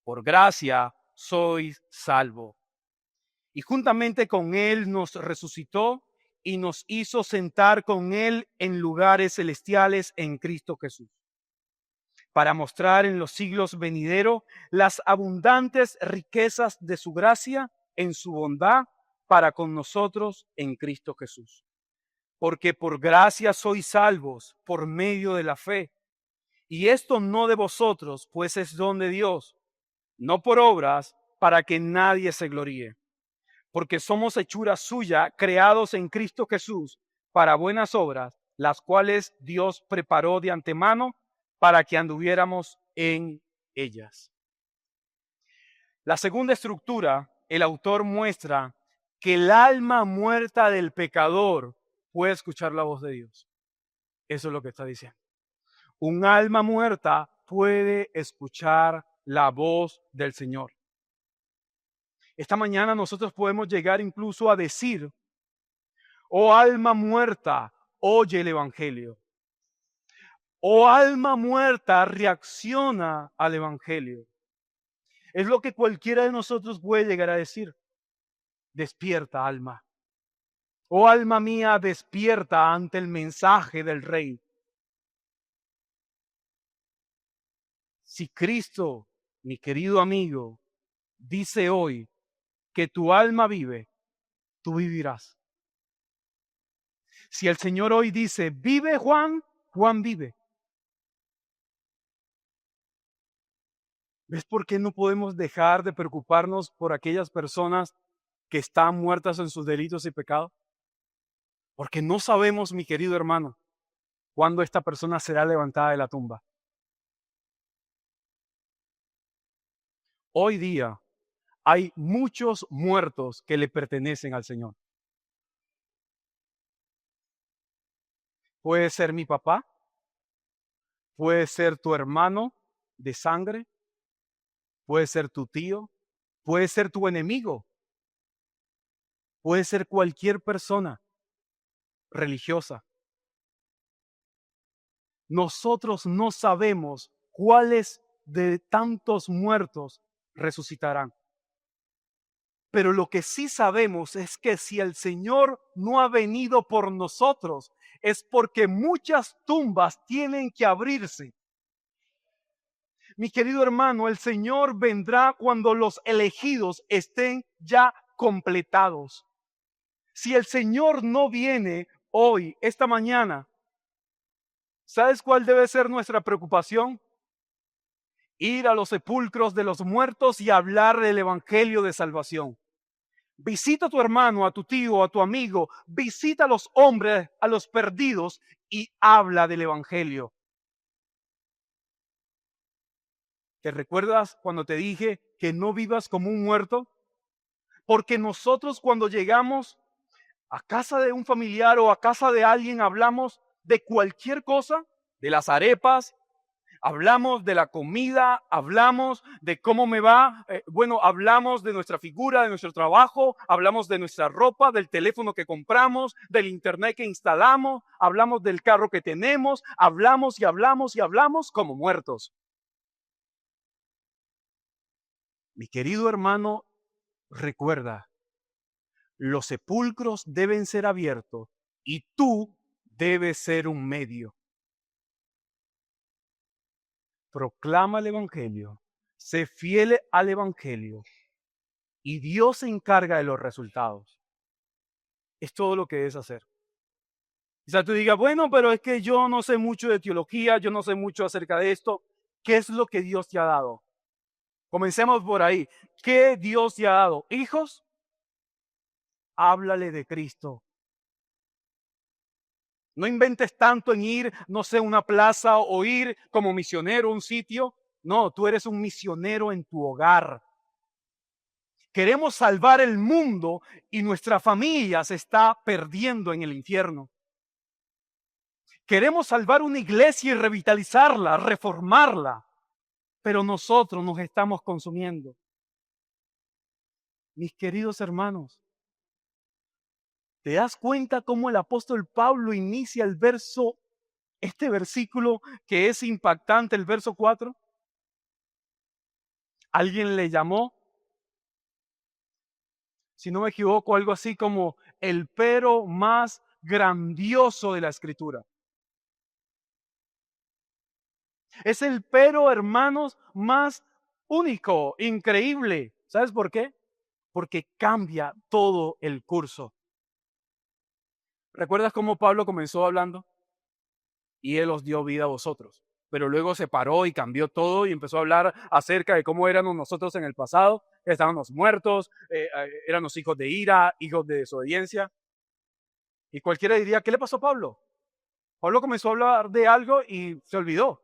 Por gracia sois salvos. Y juntamente con Él nos resucitó y nos hizo sentar con Él en lugares celestiales en Cristo Jesús, para mostrar en los siglos venideros las abundantes riquezas de su gracia en su bondad para con nosotros en Cristo Jesús. Porque por gracia sois salvos por medio de la fe. Y esto no de vosotros, pues es don de Dios, no por obras, para que nadie se gloríe. Porque somos hechura suya, creados en Cristo Jesús, para buenas obras, las cuales Dios preparó de antemano para que anduviéramos en ellas. La segunda estructura, el autor muestra que el alma muerta del pecador puede escuchar la voz de Dios. Eso es lo que está diciendo. Un alma muerta puede escuchar la voz del Señor. Esta mañana nosotros podemos llegar incluso a decir, oh alma muerta, oye el Evangelio. Oh alma muerta, reacciona al Evangelio. Es lo que cualquiera de nosotros puede llegar a decir. Despierta, alma. Oh alma mía, despierta ante el mensaje del Rey. Si Cristo, mi querido amigo, dice hoy que tu alma vive, tú vivirás. Si el Señor hoy dice, vive Juan, Juan vive. ¿Ves por qué no podemos dejar de preocuparnos por aquellas personas que están muertas en sus delitos y pecados? Porque no sabemos, mi querido hermano, cuándo esta persona será levantada de la tumba. Hoy día hay muchos muertos que le pertenecen al Señor. Puede ser mi papá, puede ser tu hermano de sangre, puede ser tu tío, puede ser tu enemigo, puede ser cualquier persona religiosa. Nosotros no sabemos cuáles de tantos muertos resucitarán. Pero lo que sí sabemos es que si el Señor no ha venido por nosotros, es porque muchas tumbas tienen que abrirse. Mi querido hermano, el Señor vendrá cuando los elegidos estén ya completados. Si el Señor no viene hoy, esta mañana, ¿sabes cuál debe ser nuestra preocupación? Ir a los sepulcros de los muertos y hablar del evangelio de salvación. Visita a tu hermano, a tu tío, a tu amigo, visita a los hombres, a los perdidos y habla del evangelio. ¿Te recuerdas cuando te dije que no vivas como un muerto? Porque nosotros cuando llegamos a casa de un familiar o a casa de alguien hablamos de cualquier cosa, de las arepas, hablamos de la comida, hablamos de cómo me va, hablamos de nuestra figura, de nuestro trabajo, hablamos de nuestra ropa, del teléfono que compramos, del internet que instalamos, hablamos del carro que tenemos, hablamos y hablamos y hablamos como muertos. Mi querido hermano, recuerda, los sepulcros deben ser abiertos y tú debes ser un medio. Proclama el evangelio, sé fiel al evangelio y Dios se encarga de los resultados. Es todo lo que debes hacer. Quizás tú digas, bueno, pero es que yo no sé mucho de teología, yo no sé mucho acerca de esto. ¿Qué es lo que Dios te ha dado? Comencemos por ahí. ¿Qué Dios te ha dado? Hijos, háblale de Cristo. No inventes tanto en ir, no sé, a una plaza o ir como misionero a un sitio. No, tú eres un misionero en tu hogar. Queremos salvar el mundo y nuestra familia se está perdiendo en el infierno. Queremos salvar una iglesia y revitalizarla, reformarla, pero nosotros nos estamos consumiendo. Mis queridos hermanos, ¿te das cuenta cómo el apóstol Pablo inicia este versículo que es impactante, el verso 4? Alguien le llamó, si no me equivoco, algo así como el pero más grandioso de la Escritura. Es el pero, hermanos, más único, increíble. ¿Sabes por qué? Porque cambia todo el curso. ¿Recuerdas cómo Pablo comenzó hablando? Y él os dio vida a vosotros. Pero luego se paró y cambió todo y empezó a hablar acerca de cómo éramos nosotros en el pasado, que estábamos muertos, éramos hijos de ira, hijos de desobediencia. Y cualquiera diría, ¿qué le pasó a Pablo? Pablo comenzó a hablar de algo y se olvidó.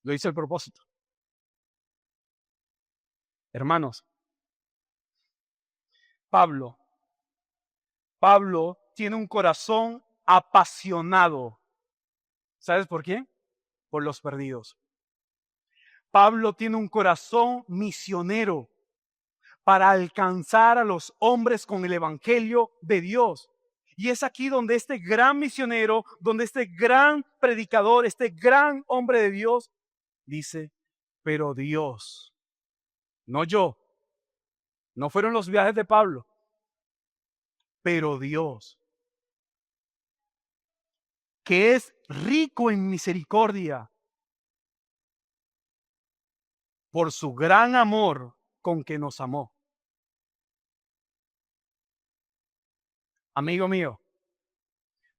Lo hice el propósito. Hermanos, Pablo tiene un corazón apasionado. ¿Sabes por qué? Por los perdidos. Pablo tiene un corazón misionero para alcanzar a los hombres con el evangelio de Dios. Y es aquí donde este gran misionero, donde este gran predicador, este gran hombre de Dios, dice, pero Dios, no yo, no fueron los viajes de Pablo, Pero Dios, que es rico en misericordia, por su gran amor con que nos amó. Amigo mío,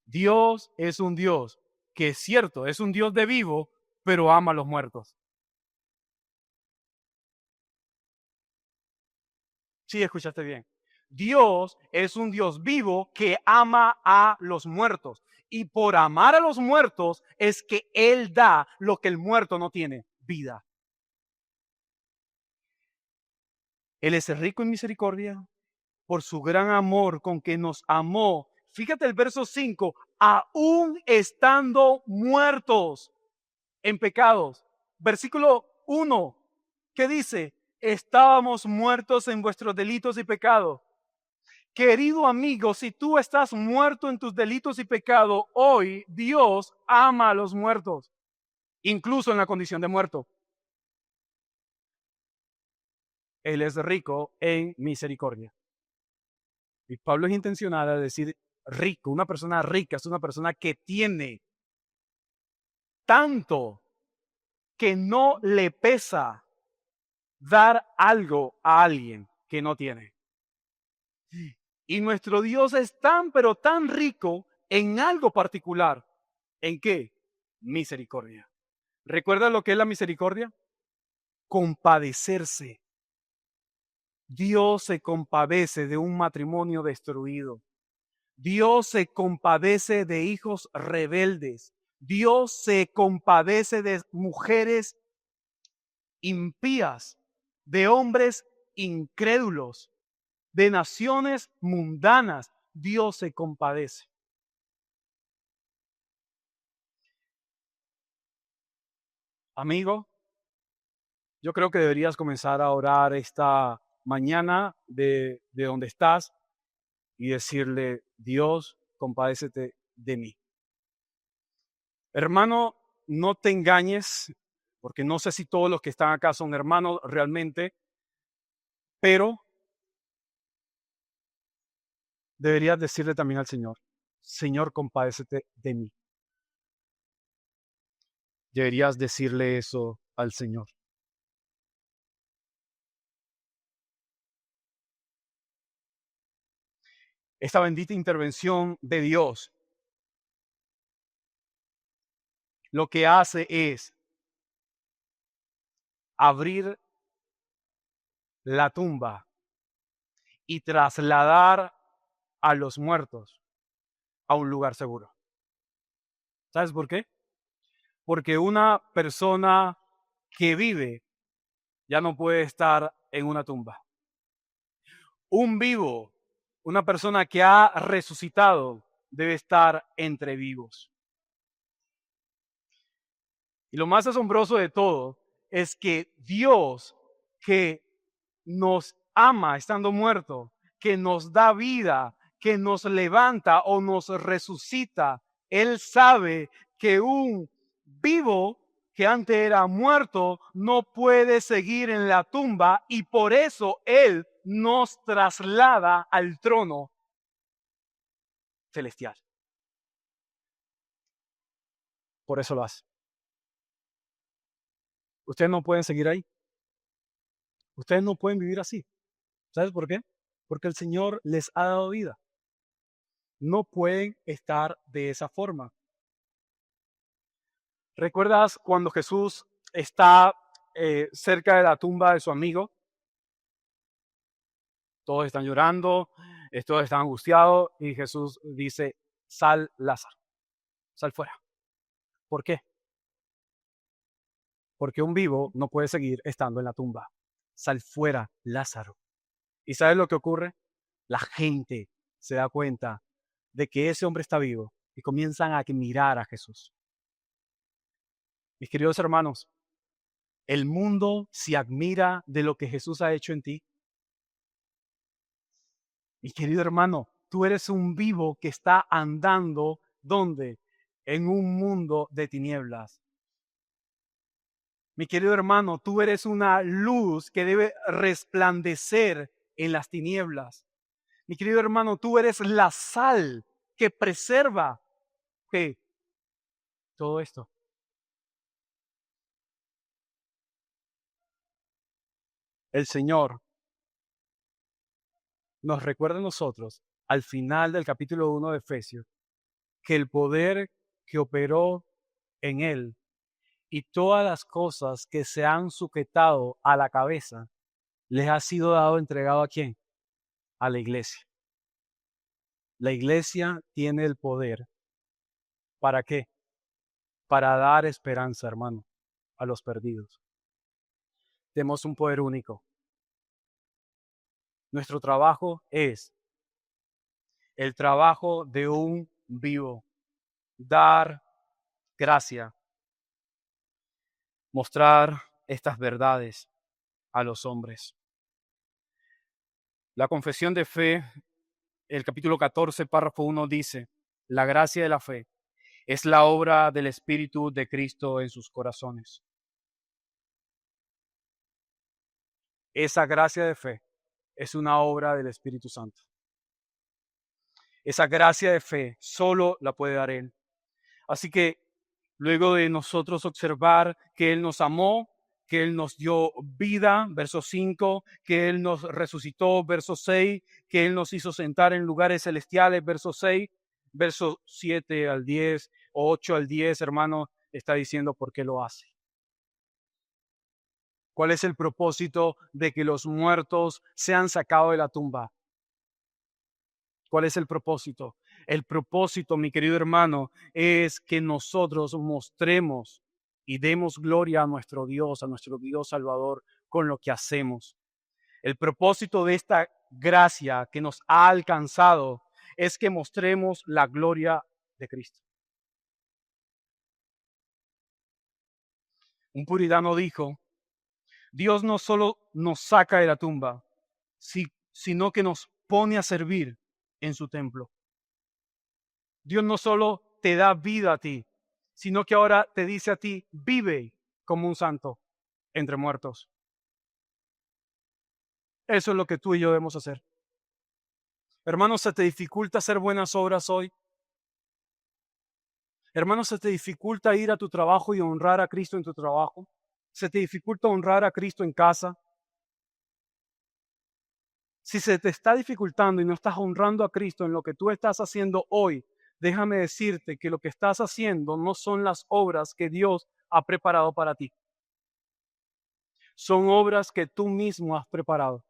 Dios es un Dios que es cierto, es un Dios de vivo, pero ama a los muertos. Sí, escuchaste bien. Dios es un Dios vivo que ama a los muertos. Y por amar a los muertos es que Él da lo que el muerto no tiene, vida. Él es rico en misericordia por su gran amor con que nos amó. Fíjate el verso 5, aún estando muertos en pecados. Versículo 1, ¿qué dice? Estábamos muertos en vuestros delitos y pecados. Querido amigo, si tú estás muerto en tus delitos y pecados, hoy Dios ama a los muertos, incluso en la condición de muerto. Él es rico en misericordia. Y Pablo es intencional a decir rico, una persona rica es una persona que tiene tanto que no le pesa dar algo a alguien que no tiene. Y nuestro Dios es tan, pero tan rico en algo particular. ¿En qué? Misericordia. ¿Recuerda lo que es la misericordia? Compadecerse. Dios se compadece de un matrimonio destruido. Dios se compadece de hijos rebeldes. Dios se compadece de mujeres impías, de hombres incrédulos, de naciones mundanas. Dios se compadece. Amigo, yo creo que deberías comenzar a orar esta mañana de donde estás y decirle, Dios, compadécete de mí. Hermano, no te engañes, porque no sé si todos los que están acá son hermanos realmente, pero deberías decirle también al Señor, Señor, compadécete de mí. Deberías decirle eso al Señor. Esta bendita intervención de Dios lo que hace es abrir la tumba y trasladar a los muertos a un lugar seguro. ¿Sabes por qué? Porque una persona que vive ya no puede estar en una tumba. Un vivo, una persona que ha resucitado, debe estar entre vivos. Y lo más asombroso de todo es que Dios, que nos ama estando muerto, que nos da vida, que nos levanta o nos resucita, Él sabe que un vivo que antes era muerto no puede seguir en la tumba y por eso Él nos traslada al trono celestial. Por eso lo hace. Ustedes no pueden seguir ahí. Ustedes no pueden vivir así. ¿Sabes por qué? Porque el Señor les ha dado vida. No pueden estar de esa forma. ¿Recuerdas cuando Jesús está cerca de la tumba de su amigo? Todos están llorando, todos están angustiados y Jesús dice, sal Lázaro, sal fuera. ¿Por qué? Porque un vivo no puede seguir estando en la tumba. Sal fuera, Lázaro. ¿Y sabes lo que ocurre? La gente se da cuenta de que ese hombre está vivo y comienzan a admirar a Jesús. Mis queridos hermanos, el mundo se admira de lo que Jesús ha hecho en ti. Mi querido hermano, tú eres un vivo que está andando, ¿dónde? En un mundo de tinieblas. Mi querido hermano, tú eres una luz que debe resplandecer en las tinieblas. Mi querido hermano, tú eres la sal que preserva ¿qué? Todo esto. El Señor nos recuerda a nosotros, al final del capítulo 1 de Efesios, que el poder que operó en Él y todas las cosas que se han sujetado a la cabeza, les ha sido dado, entregado ¿a quién? A la iglesia. La iglesia tiene el poder. ¿Para qué? Para dar esperanza, hermano, a los perdidos. Tenemos un poder único. Nuestro trabajo es el trabajo de un vivo. Dar gracia. Mostrar estas verdades a los hombres. La confesión de fe, el capítulo 14, párrafo 1 dice, la gracia de la fe es la obra del Espíritu de Cristo en sus corazones. Esa gracia de fe es una obra del Espíritu Santo. Esa gracia de fe solo la puede dar Él. Así que luego de nosotros observar que Él nos amó, que Él nos dio vida, verso 5, que Él nos resucitó, verso 6, que Él nos hizo sentar en lugares celestiales, verso 6, verso 7 al 10, o 8 al 10, hermano, está diciendo por qué lo hace. ¿Cuál es el propósito de que los muertos sean sacados de la tumba? ¿Cuál es el propósito? El propósito, mi querido hermano, es que nosotros mostremos y demos gloria a nuestro Dios Salvador, con lo que hacemos. El propósito de esta gracia que nos ha alcanzado es que mostremos la gloria de Cristo. Un puritano dijo, Dios no solo nos saca de la tumba, sino que nos pone a servir en su templo. Dios no solo te da vida a ti, sino que ahora te dice a ti, vive como un santo entre muertos. Eso es lo que tú y yo debemos hacer. Hermano, ¿se te dificulta hacer buenas obras hoy? Hermano, ¿se te dificulta ir a tu trabajo y honrar a Cristo en tu trabajo? ¿Se te dificulta honrar a Cristo en casa? Si se te está dificultando y no estás honrando a Cristo en lo que tú estás haciendo hoy, déjame decirte que lo que estás haciendo no son las obras que Dios ha preparado para ti. Son obras que tú mismo has preparado.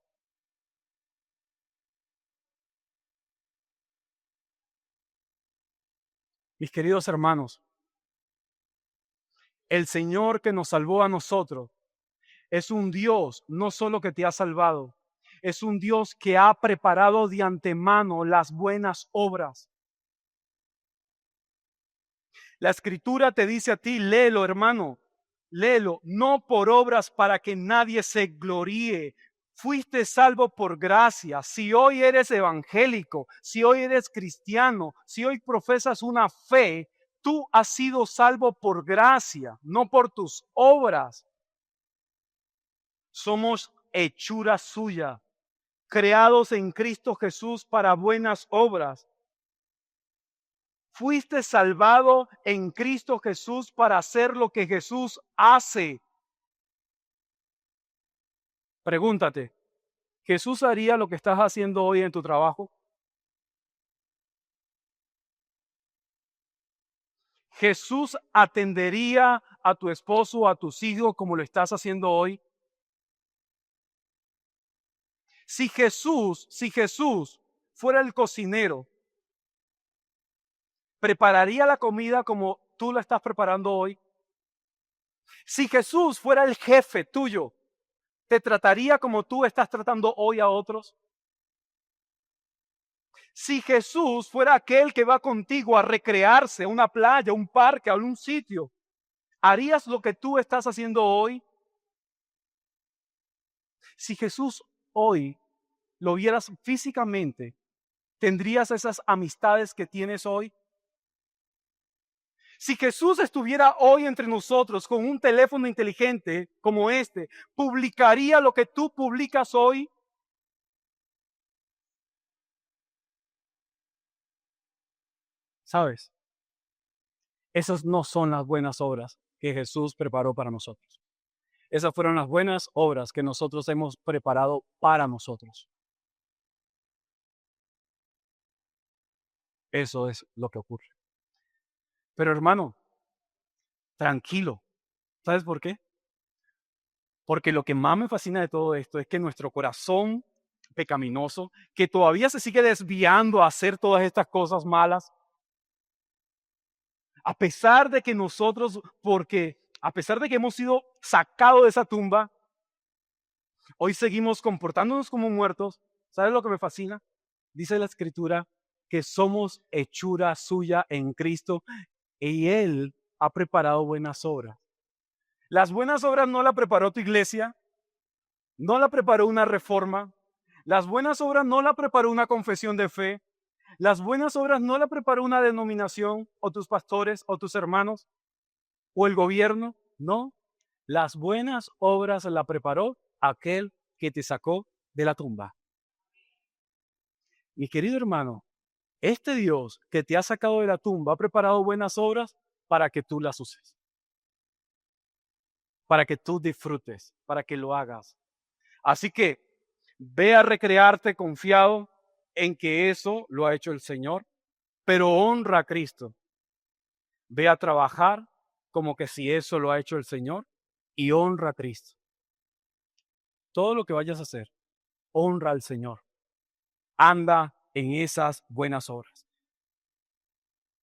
Mis queridos hermanos, el Señor que nos salvó a nosotros es un Dios no solo que te ha salvado, es un Dios que ha preparado de antemano las buenas obras. La Escritura te dice a ti, léelo, hermano, léelo, no por obras para que nadie se gloríe. Fuiste salvo por gracia. Si hoy eres evangélico, si hoy eres cristiano, si hoy profesas una fe, tú has sido salvo por gracia, no por tus obras. Somos hechura suya, creados en Cristo Jesús para buenas obras. Fuiste salvado en Cristo Jesús para hacer lo que Jesús hace. Pregúntate, ¿Jesús haría lo que estás haciendo hoy en tu trabajo? ¿Jesús atendería a tu esposo o a tus hijos como lo estás haciendo hoy? Si Jesús fuera el cocinero, ¿prepararía la comida como tú la estás preparando hoy? Si Jesús fuera el jefe tuyo, ¿te trataría como tú estás tratando hoy a otros? Si Jesús fuera aquel que va contigo a recrearse, a una playa, un parque, a un sitio, ¿harías lo que tú estás haciendo hoy? Si Jesús hoy lo vieras físicamente, ¿tendrías esas amistades que tienes hoy? Si Jesús estuviera hoy entre nosotros con un teléfono inteligente como este, ¿publicaría lo que tú publicas hoy? ¿Sabes? Esas no son las buenas obras que Jesús preparó para nosotros. Esas fueron las buenas obras que nosotros hemos preparado para nosotros. Eso es lo que ocurre. Pero hermano, tranquilo. ¿Sabes por qué? Porque lo que más me fascina de todo esto es que nuestro corazón pecaminoso, que todavía se sigue desviando a hacer todas estas cosas malas, a pesar de que nosotros, a pesar de que hemos sido sacados de esa tumba, hoy seguimos comportándonos como muertos. ¿Sabes lo que me fascina? Dice la Escritura que somos hechura suya en Cristo y Él ha preparado buenas obras. Las buenas obras no las preparó tu iglesia, no la preparó una reforma. Las buenas obras no la preparó una confesión de fe. Las buenas obras no la preparó una denominación o tus pastores o tus hermanos o el gobierno. No, las buenas obras la preparó aquel que te sacó de la tumba. Mi querido hermano, este Dios que te ha sacado de la tumba ha preparado buenas obras para que tú las uses, para que tú disfrutes, para que lo hagas. Así que ve a recrearte confiado en que eso lo ha hecho el Señor, pero honra a Cristo. Ve a trabajar como que si eso lo ha hecho el Señor y honra a Cristo. Todo lo que vayas a hacer, honra al Señor. Anda en esas buenas obras.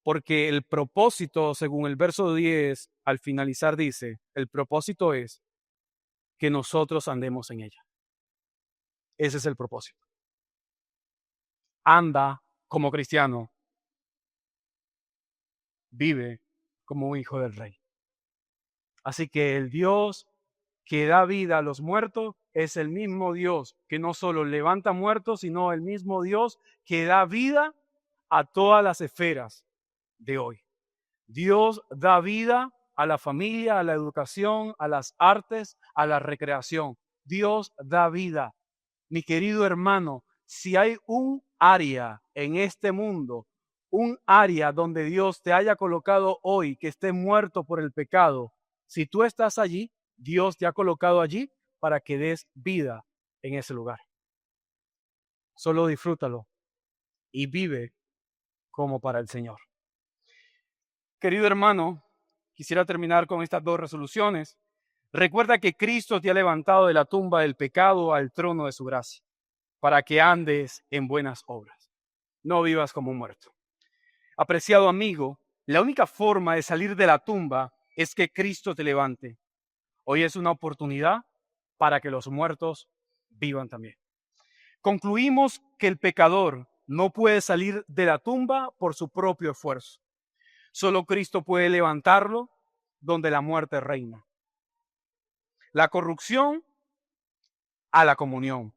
Porque el propósito, según el verso 10, al finalizar dice, el propósito es que nosotros andemos en ella. Ese es el propósito. Anda como cristiano. Vive como un hijo del rey. Así que el Dios que da vida a los muertos es el mismo Dios que no solo levanta muertos, sino el mismo Dios que da vida a todas las esferas de hoy. Dios da vida a la familia, a la educación, a las artes, a la recreación. Dios da vida. Mi querido hermano, si hay un área en este mundo, un área donde Dios te haya colocado hoy que esté muerto por el pecado, si tú estás allí, Dios te ha colocado allí para que des vida en ese lugar. Solo disfrútalo y vive como para el Señor. Querido hermano, quisiera terminar con estas dos resoluciones. Recuerda que Cristo te ha levantado de la tumba del pecado al trono de su gracia, para que andes en buenas obras. No vivas como un muerto. Apreciado amigo, la única forma de salir de la tumba es que Cristo te levante. Hoy es una oportunidad para que los muertos vivan también. Concluimos que el pecador no puede salir de la tumba por su propio esfuerzo. Solo Cristo puede levantarlo donde la muerte reina. La corrupción a la comunión.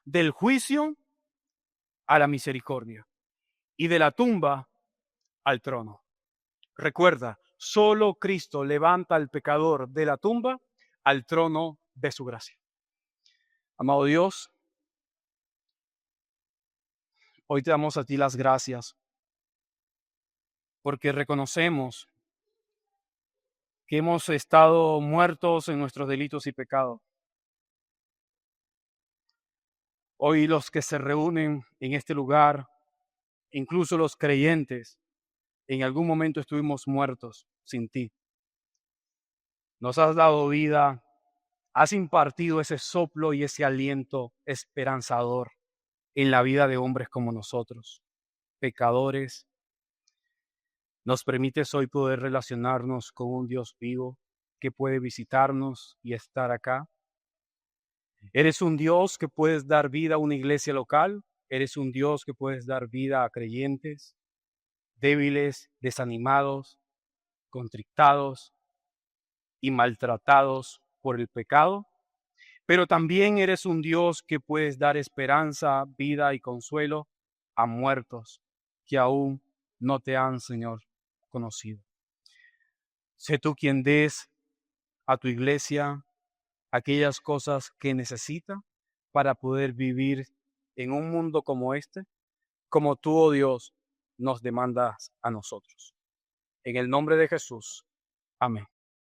Del juicio a la misericordia. Y de la tumba al trono. Recuerda, solo Cristo levanta al pecador de la tumba al trono de su gracia. Amado Dios, hoy te damos a ti las gracias porque reconocemos que hemos estado muertos en nuestros delitos y pecados. Hoy los que se reúnen en este lugar, incluso los creyentes, en algún momento estuvimos muertos sin ti. Nos has dado vida, has impartido ese soplo y ese aliento esperanzador en la vida de hombres como nosotros, pecadores. Nos permites hoy poder relacionarnos con un Dios vivo que puede visitarnos y estar acá. Eres un Dios que puedes dar vida a una iglesia local. Eres un Dios que puedes dar vida a creyentes débiles, desanimados, contrictados y maltratados por el pecado. Pero también eres un Dios que puedes dar esperanza, vida y consuelo a muertos que aún no te han, Señor, conocido. Sé tú quien des a tu iglesia aquellas cosas que necesita para poder vivir en un mundo como este, como tú, oh Dios, nos demandas a nosotros. En el nombre de Jesús. Amén.